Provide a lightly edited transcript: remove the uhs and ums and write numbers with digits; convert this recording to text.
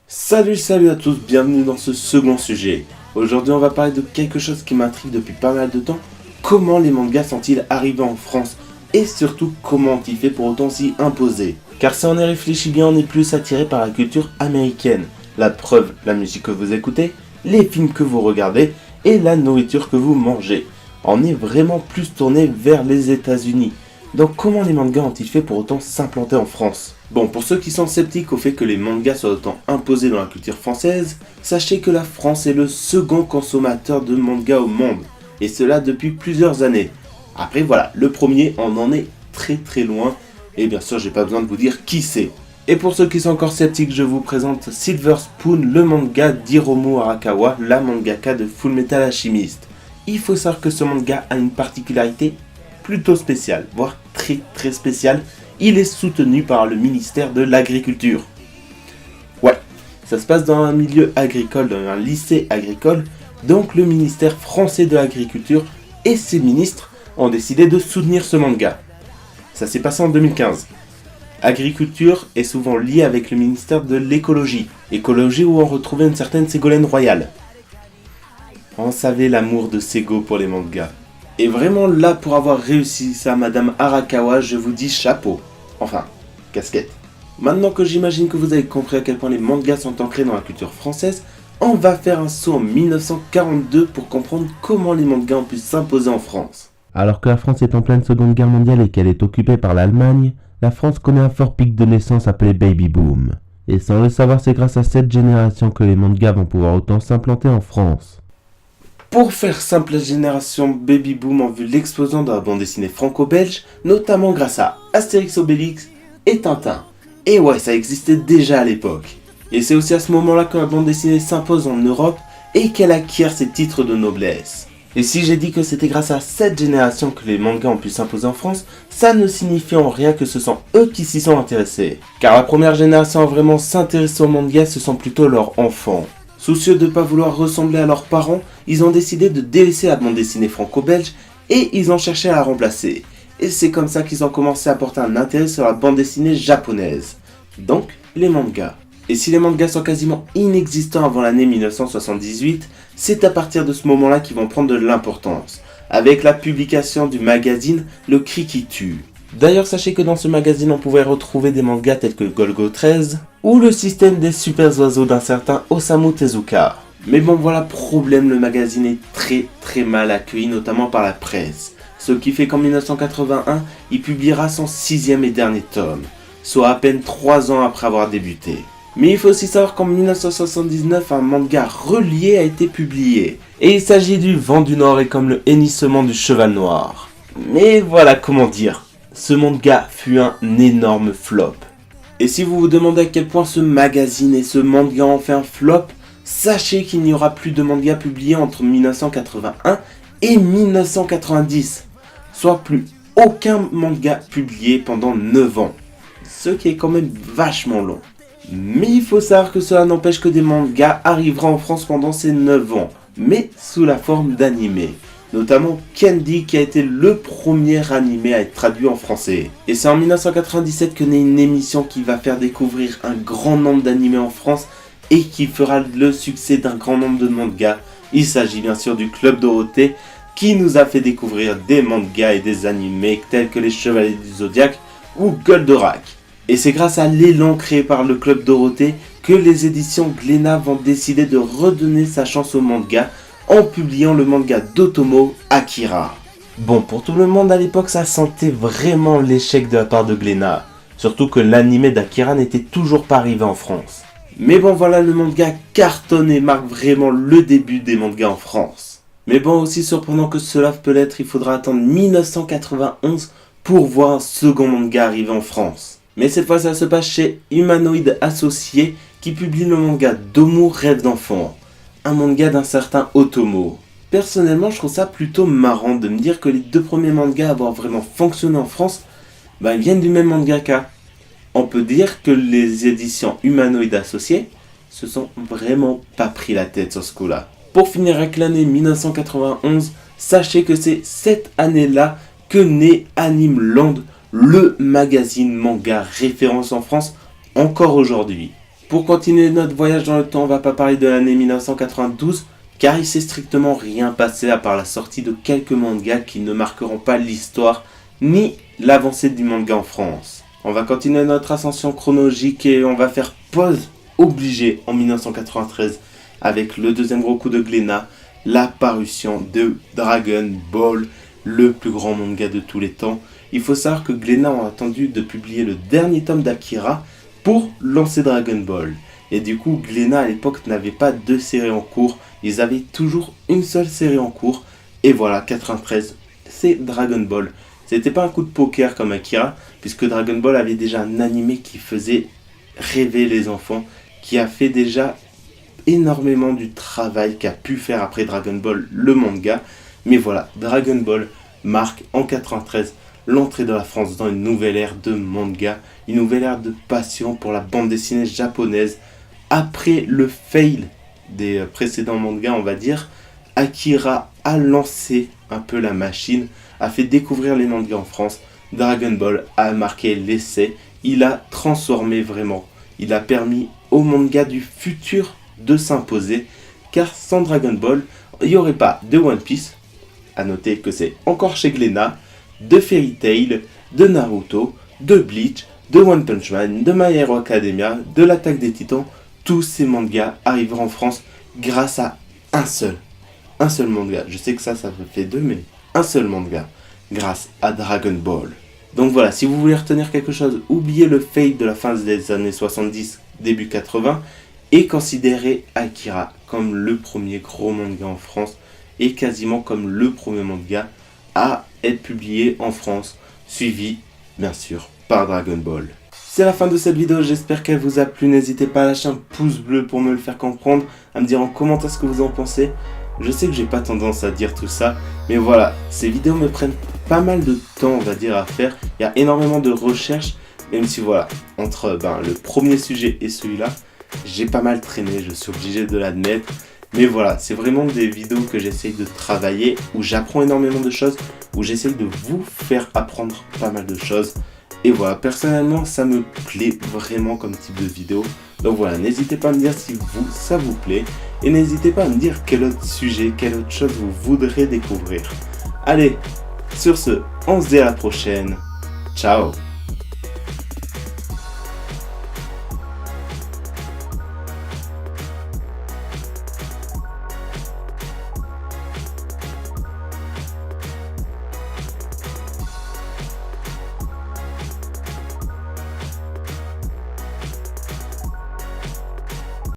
Salut à tous, bienvenue dans ce second sujet. Aujourd'hui on va parler de quelque chose qui m'intrigue depuis pas mal de temps. Comment les mangas sont-ils arrivés en France? Et surtout comment ont-ils fait pour autant s'y imposer? Car si on y réfléchit bien, on est plus attiré par la culture américaine. La preuve, la musique que vous écoutez, les films que vous regardez et la nourriture que vous mangez. On est vraiment plus tourné vers les États-Unis. Donc comment les mangas ont-ils fait pour autant s'implanter en France? Bon, pour ceux qui sont sceptiques au fait que les mangas soient autant imposés dans la culture française, sachez que la France est le second consommateur de mangas au monde, et cela depuis plusieurs années. Après voilà, le premier on en est très loin, et bien sûr j'ai pas besoin de vous dire qui c'est. Et pour ceux qui sont encore sceptiques, je vous présente Silver Spoon, le manga d'Hiromu Arakawa, la mangaka de Fullmetal Alchemist. Il faut savoir que ce manga a une particularité plutôt spéciale, voire très spéciale. Il est soutenu par le ministère de l'Agriculture. Ouais, ça se passe dans un milieu agricole, dans un lycée agricole, donc le ministère français de l'Agriculture et ses ministres ont décidé de soutenir ce manga. Ça s'est passé en 2015. Agriculture est souvent liée avec le ministère de l'écologie, écologie où on retrouvait une certaine Ségolène Royal. On savait l'amour de Sego pour les mangas. Et vraiment là, pour avoir réussi ça, Madame Arakawa, je vous dis chapeau. Enfin, casquette. Maintenant que j'imagine que vous avez compris à quel point les mangas sont ancrés dans la culture française, on va faire un saut en 1942 pour comprendre comment les mangas ont pu s'imposer en France. Alors que la France est en pleine Seconde Guerre mondiale et qu'elle est occupée par l'Allemagne, la France connaît un fort pic de naissance appelé Baby Boom. Et sans le savoir, c'est grâce à cette génération que les mangas vont pouvoir autant s'implanter en France. Pour faire simple, la génération Baby Boom a vu l'explosion de la bande dessinée franco-belge, notamment grâce à Astérix Obélix et Tintin. Et ouais, ça existait déjà à l'époque. Et c'est aussi à ce moment-là que la bande dessinée s'impose en Europe et qu'elle acquiert ses titres de noblesse. Et si j'ai dit que c'était grâce à cette génération que les mangas ont pu s'imposer en France, ça ne signifie en rien que ce sont eux qui s'y sont intéressés. Car la première génération à vraiment s'intéresser aux mangas, ce sont plutôt leurs enfants. Soucieux de ne pas vouloir ressembler à leurs parents, ils ont décidé de délaisser la bande dessinée franco-belge et ils ont cherché à la remplacer. Et c'est comme ça qu'ils ont commencé à porter un intérêt sur la bande dessinée japonaise. Donc, les mangas. Et si les mangas sont quasiment inexistants avant l'année 1978, c'est à partir de ce moment-là qu'ils vont prendre de l'importance, avec la publication du magazine Le Cri qui tue. D'ailleurs, sachez que dans ce magazine, on pouvait retrouver des mangas tels que Golgo 13 ou le système des super oiseaux d'un certain Osamu Tezuka. Mais bon, voilà, problème, le magazine est très mal accueilli, notamment par la presse. Ce qui fait qu'en 1981, il publiera son 6e et dernier tome, soit à peine 3 ans après avoir débuté. Mais il faut aussi savoir qu'en 1979, un manga relié a été publié. Et il s'agit du Vent du Nord et comme le hennissement du cheval noir. Mais voilà comment dire. Ce manga fut un énorme flop. Et si vous vous demandez à quel point ce magazine et ce manga ont fait un flop, sachez qu'il n'y aura plus de manga publiés entre 1981 et 1990. Soit plus aucun manga publié pendant 9 ans. Ce qui est quand même vachement long. Mais il faut savoir que cela n'empêche que des mangas arriveront en France pendant ces 9 ans, mais sous la forme d'animés. Notamment Candy qui a été le premier animé à être traduit en français. Et c'est en 1997 que naît une émission qui va faire découvrir un grand nombre d'animés en France et qui fera le succès d'un grand nombre de mangas. Il s'agit bien sûr du Club Dorothée qui nous a fait découvrir des mangas et des animés tels que les Chevaliers du Zodiaque ou Goldorak. Et c'est grâce à l'élan créé par le Club Dorothée que les éditions Glénat vont décider de redonner sa chance au manga en publiant le manga d'Otomo Akira. Bon, pour tout le monde à l'époque, ça sentait vraiment l'échec de la part de Glénat. Surtout que l'anime d'Akira n'était toujours pas arrivé en France. Mais bon, voilà, le manga cartonne et marque vraiment le début des mangas en France. Mais bon, aussi surprenant que cela peut l'être, il faudra attendre 1991 pour voir un second manga arriver en France. Mais cette fois, ça se passe chez Humanoid Associé qui publie le manga Domu Rêve d'enfant. Un manga d'un certain Otomo. Personnellement, je trouve ça plutôt marrant de me dire que les 2 premiers mangas à avoir vraiment fonctionné en France, ils viennent du même mangaka. On peut dire que les éditions Humanoid Associés se sont vraiment pas pris la tête sur ce coup-là. Pour finir avec l'année 1991, sachez que c'est cette année-là que naît Anime Land, le magazine manga référence en France encore aujourd'hui. Pour continuer notre voyage dans le temps, on va pas parler de l'année 1992, car il s'est strictement rien passé à part la sortie de quelques mangas qui ne marqueront pas l'histoire ni l'avancée du manga en France. On va continuer notre ascension chronologique et on va faire pause obligée en 1993 avec le deuxième gros coup de Glénat, la parution de Dragon Ball, le plus grand manga de tous les temps. Il faut savoir que Glénat a attendu de publier le dernier tome d'Akira pour lancer Dragon Ball. Et du coup, Glénat à l'époque n'avait pas deux séries en cours, ils avaient toujours une seule série en cours. Et voilà, 93, c'est Dragon Ball. C'était pas un coup de poker comme Akira, puisque Dragon Ball avait déjà un animé qui faisait rêver les enfants, qui a fait déjà énormément du travail qu'a pu faire après Dragon Ball le manga. Mais voilà, Dragon Ball marque en 93 l'entrée de la France dans une nouvelle ère de manga, une nouvelle ère de passion pour la bande dessinée japonaise. Après le fail des précédents mangas, on va dire, Akira a lancé un peu la machine, a fait découvrir les mangas en France. Dragon Ball a marqué l'essai, il a transformé vraiment, il a permis aux mangas du futur de s'imposer, car sans Dragon Ball, il n'y aurait pas de One Piece, à noter que c'est encore chez Glénat, de Fairy Tail, de Naruto, de Bleach, de One Punch Man, de My Hero Academia, de l'Attaque des Titans. Tous ces mangas arriveront en France grâce à un seul manga. Je sais que ça fait deux, mais un seul manga, grâce à Dragon Ball. Donc voilà, si vous voulez retenir quelque chose, oubliez le fade de la fin des années 70, début 80, et considérez Akira comme le premier gros manga en France, et quasiment comme le premier manga à être publié en France, suivi, bien sûr, par Dragon Ball. C'est la fin de cette vidéo, j'espère qu'elle vous a plu. N'hésitez pas à lâcher un pouce bleu pour me le faire comprendre, à me dire en commentaire ce que vous en pensez. Je sais que j'ai pas tendance à dire tout ça, mais voilà, ces vidéos me prennent pas mal de temps, on va dire, à faire. Il y a énormément de recherches, même si voilà, entre le premier sujet et celui-là, j'ai pas mal traîné, je suis obligé de l'admettre. Mais voilà, c'est vraiment des vidéos que j'essaye de travailler, où j'apprends énormément de choses, où j'essaye de vous faire apprendre pas mal de choses. Et voilà, personnellement, ça me plaît vraiment comme type de vidéo. Donc voilà, n'hésitez pas à me dire si ça vous plaît. Et n'hésitez pas à me dire quel autre sujet, quelle autre chose vous voudrez découvrir. Allez, sur ce, on se dit à la prochaine. Ciao!